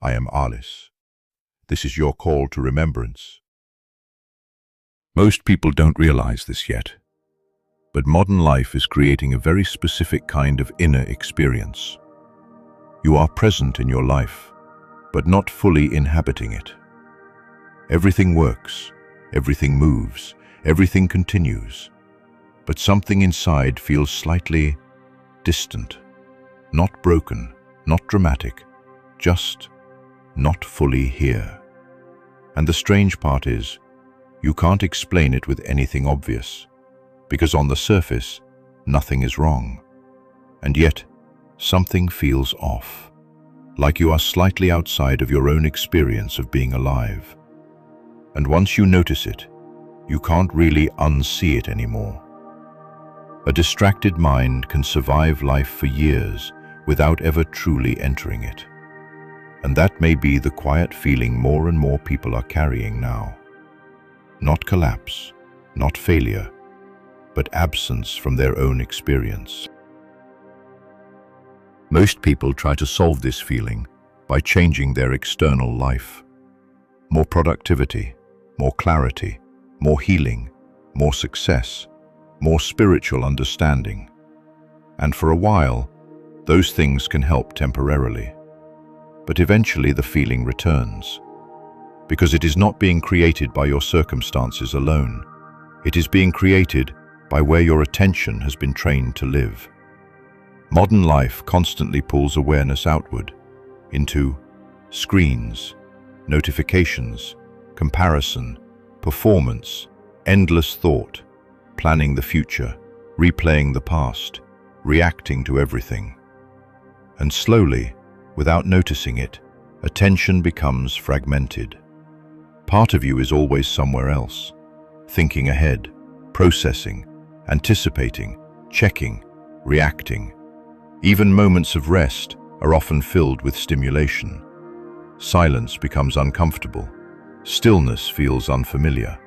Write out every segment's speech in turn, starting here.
I am Ahlis. This is your call to remembrance. Most people don't realize this yet, but modern life is creating a very specific kind of inner experience. You are present in your life, but not fully inhabiting it. Everything works, everything moves, everything continues, but something inside feels slightly distant, not broken, not dramatic, just not fully here. And the strange part is, you can't explain it with anything obvious, because on the surface, nothing is wrong. And yet, something feels off, like you are slightly outside of your own experience of being alive. And once you notice it, you can't really unsee it anymore. A distracted mind can survive life for years without ever truly entering it. And that may be the quiet feeling more and more people are carrying now. Not collapse, not failure, but absence from their own experience. Most people try to solve this feeling by changing their external life. More productivity, more clarity, more healing, more success, more spiritual understanding. And for a while, those things can help temporarily. But eventually the feeling returns, because it is not being created by your circumstances alone. It is being created by where your attention has been trained to live. Modern life constantly pulls awareness outward, into screens, notifications, comparison, performance, endless thought, planning the future, replaying the past, reacting to everything. And slowly, without noticing it, attention becomes fragmented. Part of you is always somewhere else, thinking ahead, processing, anticipating, checking, reacting. Even moments of rest are often filled with stimulation. Silence becomes uncomfortable. Stillness feels unfamiliar.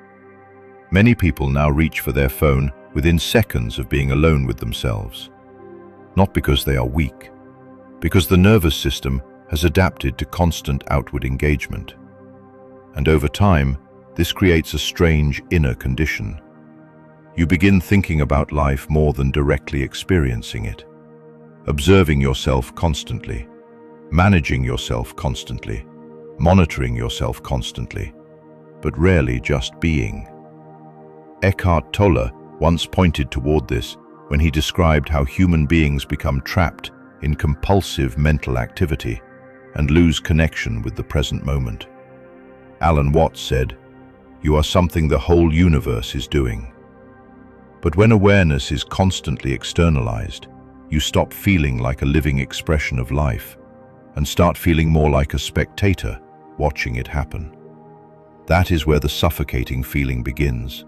Many people now reach for their phone within seconds of being alone with themselves. Not because they are weak, because the nervous system has adapted to constant outward engagement. And over time, this creates a strange inner condition. You begin thinking about life more than directly experiencing it, observing yourself constantly, managing yourself constantly, monitoring yourself constantly, but rarely just being. Eckhart Tolle once pointed toward this when he described how human beings become trapped in compulsive mental activity and lose connection with the present moment. Alan Watts said, "You are something the whole universe is doing." But when awareness is constantly externalized, you stop feeling like a living expression of life and start feeling more like a spectator watching it happen. That is where the suffocating feeling begins.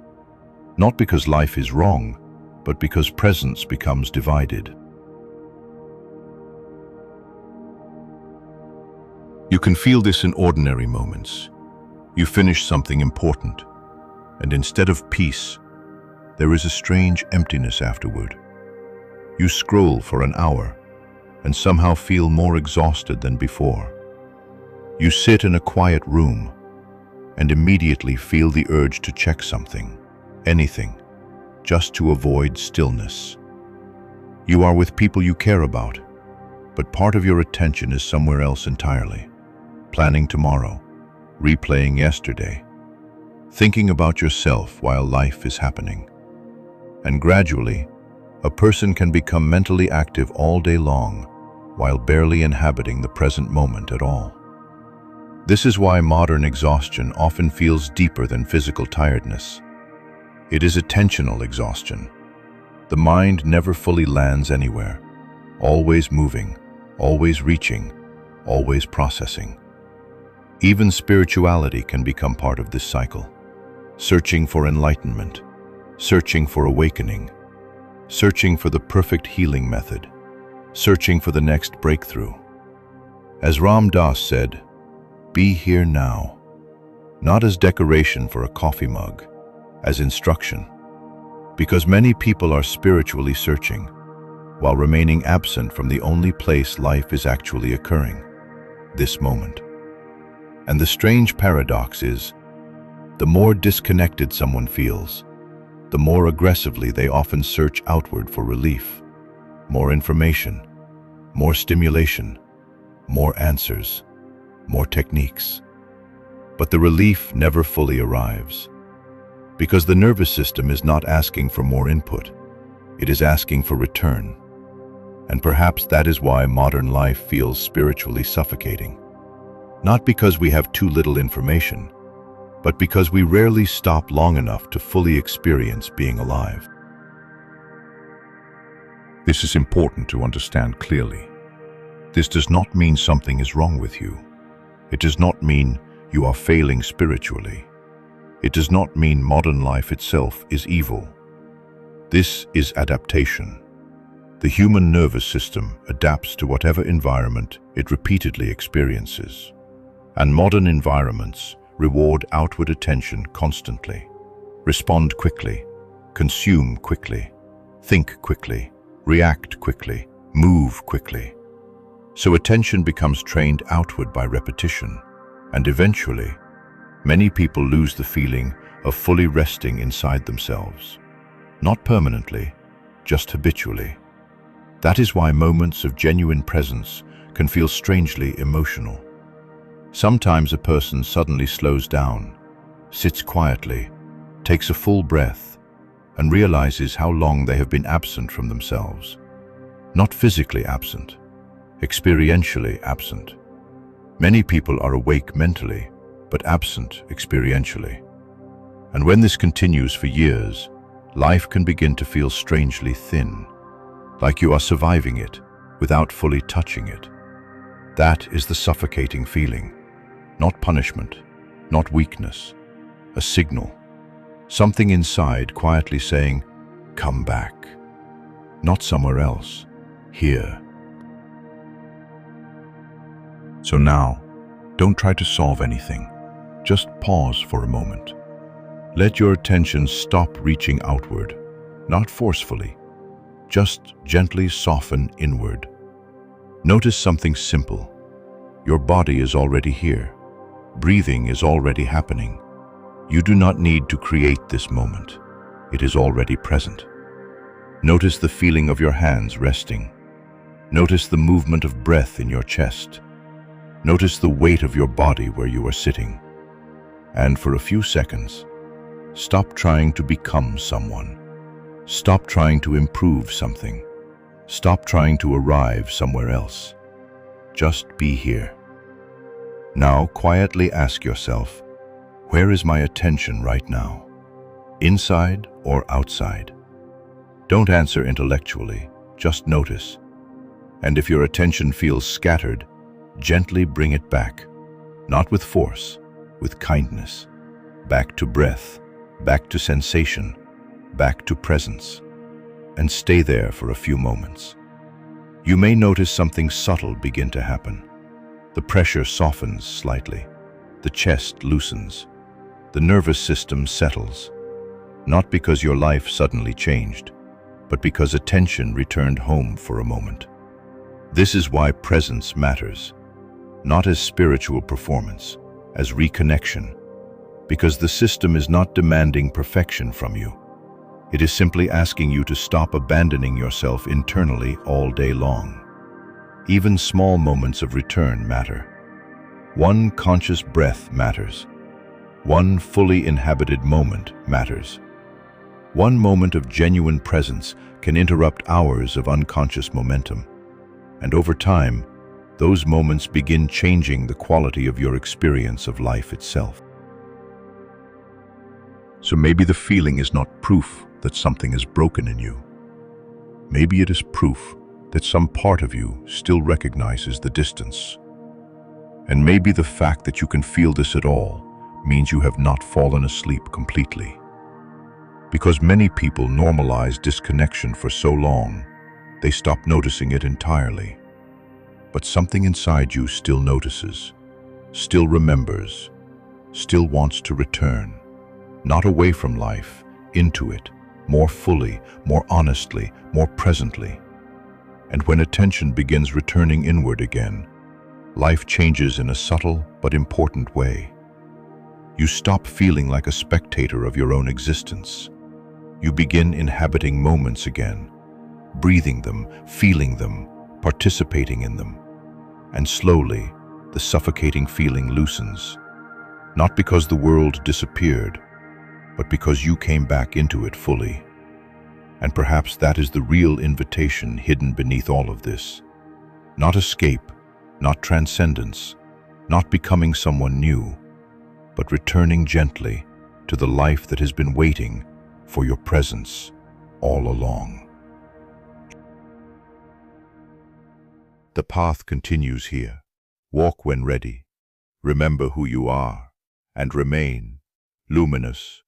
Not because life is wrong, but because presence becomes divided. You can feel this in ordinary moments. You finish something important, and instead of peace, there is a strange emptiness afterward. You scroll for an hour, and somehow feel more exhausted than before. You sit in a quiet room, and immediately feel the urge to check something, anything, just to avoid stillness. You are with people you care about, but part of your attention is somewhere else entirely. Planning tomorrow, replaying yesterday, thinking about yourself while life is happening. And gradually, a person can become mentally active all day long while barely inhabiting the present moment at all. This is why modern exhaustion often feels deeper than physical tiredness. It is attentional exhaustion. The mind never fully lands anywhere, always moving, always reaching, always processing. Even spirituality can become part of this cycle, searching for enlightenment, searching for awakening, searching for the perfect healing method, searching for the next breakthrough. As Ram Dass said, "Be here now," not as decoration for a coffee mug, as instruction. Because many people are spiritually searching, while remaining absent from the only place life is actually occurring, this moment. And the strange paradox is, the more disconnected someone feels, the more aggressively they often search outward for relief, more information, more stimulation, more answers, more techniques. But the relief never fully arrives, because the nervous system is not asking for more input, it is asking for return. And perhaps that is why modern life feels spiritually suffocating. Not because we have too little information, but because we rarely stop long enough to fully experience being alive. This is important to understand clearly. This does not mean something is wrong with you. It does not mean you are failing spiritually. It does not mean modern life itself is evil. This is adaptation. The human nervous system adapts to whatever environment it repeatedly experiences. And modern environments reward outward attention constantly. Respond quickly, consume quickly, think quickly, react quickly, move quickly. So attention becomes trained outward by repetition, and eventually, many people lose the feeling of fully resting inside themselves. Not permanently, just habitually. That is why moments of genuine presence can feel strangely emotional. Sometimes a person suddenly slows down, sits quietly, takes a full breath, and realizes how long they have been absent from themselves. Not physically absent, experientially absent. Many people are awake mentally, but absent experientially. And when this continues for years, life can begin to feel strangely thin, like you are surviving it without fully touching it. That is the suffocating feeling. Not punishment, not weakness, a signal. Something inside quietly saying, come back. Not somewhere else, here. So now, don't try to solve anything. Just pause for a moment. Let your attention stop reaching outward, not forcefully. Just gently soften inward. Notice something simple. Your body is already here. Breathing is already happening. You do not need to create this moment. It is already present. Notice the feeling of your hands resting. Notice the movement of breath in your chest. Notice the weight of your body where you are sitting. And for a few seconds, stop trying to become someone. Stop trying to improve something. Stop trying to arrive somewhere else. Just be here. Now quietly ask yourself, where is my attention right now? Inside or outside? Don't answer intellectually, just notice. And if your attention feels scattered, gently bring it back, not with force, with kindness. Back to breath, back to sensation, back to presence. And stay there for a few moments. You may notice something subtle begin to happen. The pressure softens slightly. The chest loosens. The nervous system settles. Not because your life suddenly changed, but because attention returned home for a moment. This is why presence matters, not as spiritual performance, as reconnection, because the system is not demanding perfection from you. It is simply asking you to stop abandoning yourself internally all day long. Even small moments of return matter. One conscious breath matters. One fully inhabited moment matters. One moment of genuine presence can interrupt hours of unconscious momentum. And over time, those moments begin changing the quality of your experience of life itself. So maybe the feeling is not proof that something is broken in you. Maybe it is proof that some part of you still recognizes the distance. And maybe the fact that you can feel this at all means you have not fallen asleep completely. Because many people normalize disconnection for so long, they stop noticing it entirely. But something inside you still notices, still remembers, still wants to return, not away from life, into it, more fully, more honestly, more presently. And when attention begins returning inward again, life changes in a subtle but important way. You stop feeling like a spectator of your own existence. You begin inhabiting moments again, breathing them, feeling them, participating in them. And slowly, the suffocating feeling loosens, not because the world disappeared, but because you came back into it fully. And perhaps that is the real invitation hidden beneath all of this. Not escape, not transcendence, not becoming someone new, but returning gently to the life that has been waiting for your presence all along. The path continues here. Walk when ready. Remember who you are, and remain luminous,